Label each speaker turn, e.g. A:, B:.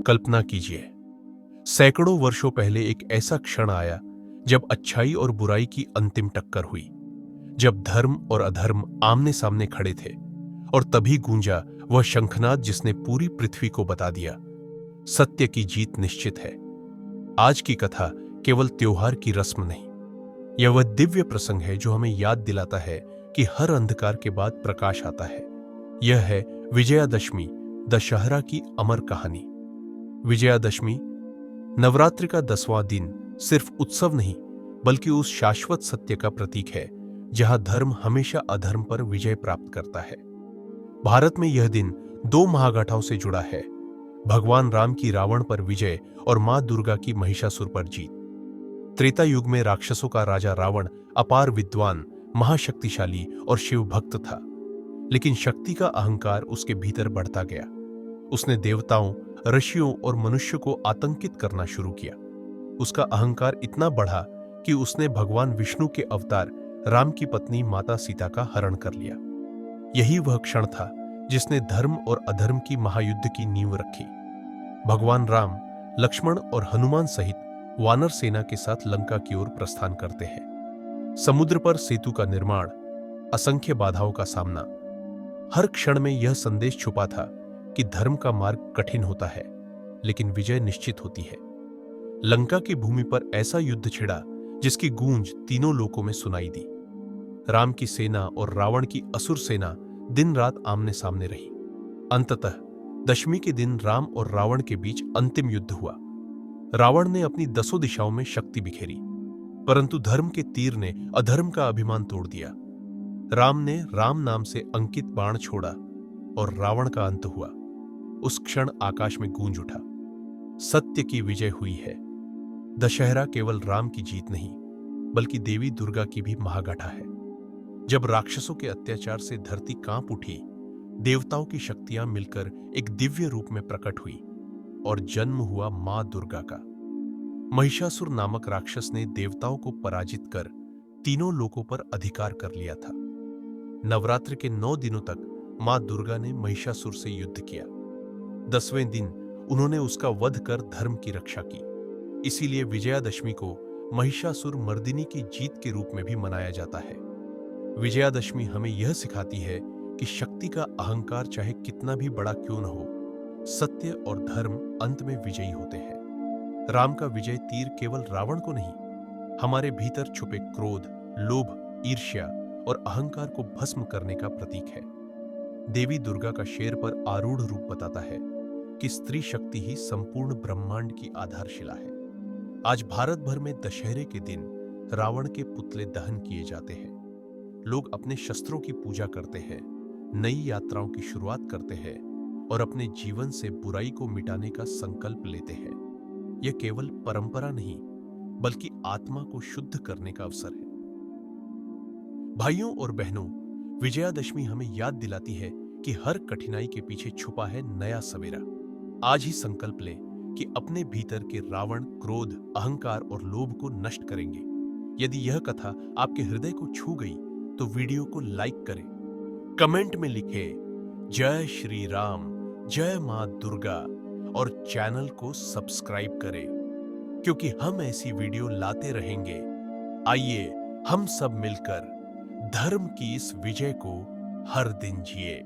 A: कल्पना कीजिए, सैकड़ों वर्षों पहले एक ऐसा क्षण आया जब अच्छाई और बुराई की अंतिम टक्कर हुई, जब धर्म और अधर्म आमने सामने खड़े थे, और तभी गूंजा वह शंखनाद जिसने पूरी पृथ्वी को बता दिया, सत्य की जीत निश्चित है। आज की कथा केवल त्योहार की रस्म नहीं, यह वह दिव्य प्रसंग है जो हमें याद दिलाता है कि हर अंधकार के बाद प्रकाश आता है। यह है विजयादशमी, दशहरा की अमर कहानी। विजयादशमी, नवरात्रि का 10वां दिन, सिर्फ उत्सव नहीं बल्कि उस शाश्वत सत्य का प्रतीक है जहां धर्म हमेशा अधर्म पर विजय प्राप्त करता है। भारत में यह दिन दो महागाथाओं से जुड़ा है, भगवान राम की रावण पर विजय और मां दुर्गा की महिषासुर पर जीत। त्रेता युग में राक्षसों का राजा रावण अपार विद्वान, महाशक्तिशाली और शिव भक्त था, लेकिन शक्ति का अहंकार उसके भीतर बढ़ता गया। उसने देवताओं, ऋषियों और मनुष्य को आतंकित करना शुरू किया। उसका अहंकार इतना बढ़ा कि उसने भगवान विष्णु के अवतार राम की पत्नी माता सीता का हरण कर लिया। यही वह क्षण था जिसने धर्म और अधर्म की महायुद्ध की नींव रखी। भगवान राम, लक्ष्मण और हनुमान सहित वानर सेना के साथ लंका की ओर प्रस्थान करते हैं। समुद्र पर सेतु का निर्माण, असंख्य बाधाओं का सामना, हर क्षण में यह संदेश छुपा था कि धर्म का मार्ग कठिन होता है लेकिन विजय निश्चित होती है। लंका की भूमि पर ऐसा युद्ध छिड़ा जिसकी गूंज तीनों लोकों में सुनाई दी। राम की सेना और रावण की असुर सेना दिन रात आमने सामने रही। अंततः दशमी के दिन राम और रावण के बीच अंतिम युद्ध हुआ। रावण ने अपनी 10 दिशाओं में शक्ति बिखेरी, परंतु धर्म के तीर ने अधर्म का अभिमान तोड़ दिया। राम ने राम नाम से अंकित बाण छोड़ा और रावण का अंत हुआ। उस क्षण आकाश में गूंज उठा, सत्य की विजय हुई है। दशहरा केवल राम की जीत नहीं बल्कि देवी दुर्गा की भी महागाथा है। जब राक्षसों के अत्याचार से धरती कांप उठी, देवताओं की शक्तियां मिलकर एक दिव्य रूप में प्रकट हुई और जन्म हुआ मां दुर्गा का। महिषासुर नामक राक्षस ने देवताओं को पराजित कर तीनों लोकों पर अधिकार कर लिया था। नवरात्रि के 9 दिनों तक मां दुर्गा ने महिषासुर से युद्ध किया। 10वें दिन उन्होंने उसका वध कर धर्म की रक्षा की। इसीलिए विजयादशमी को महिषासुर मर्दिनी की जीत के रूप में भी मनाया जाता है। विजयादशमी हमें यह सिखाती है कि शक्ति का अहंकार चाहे कितना भी बड़ा क्यों न हो, सत्य और धर्म अंत में विजयी होते हैं। राम का विजय तीर केवल रावण को नहीं, हमारे भीतर छुपे क्रोध, लोभ, ईर्ष्या और अहंकार को भस्म करने का प्रतीक है। देवी दुर्गा का शेर पर आरूढ़ रूप बताता है कि स्त्री शक्ति ही संपूर्ण ब्रह्मांड की आधारशिला है। आज भारत भर में दशहरे के दिन रावण के पुतले दहन किए जाते हैं। लोग अपने शस्त्रों की पूजा करते हैं, नई यात्राओं की शुरुआत करते हैं और अपने जीवन से बुराई को मिटाने का संकल्प लेते हैं। यह केवल परंपरा नहीं बल्कि आत्मा को शुद्ध करने का अवसर है। भाइयों और बहनों, विजयादशमी हमें याद दिलाती है कि हर कठिनाई के पीछे छुपा है नया सवेरा। आज ही संकल्प लें कि अपने भीतर के रावण, क्रोध, अहंकार और लोभ को नष्ट करेंगे। यदि यह कथा आपके हृदय को छू गई तो वीडियो को लाइक करें, कमेंट में लिखें जय श्री राम, जय मां दुर्गा और चैनल को सब्सक्राइब करें, क्योंकि हम ऐसी वीडियो लाते रहेंगे। आइए हम सब मिलकर धर्म की इस विजय को हर दिन जिए।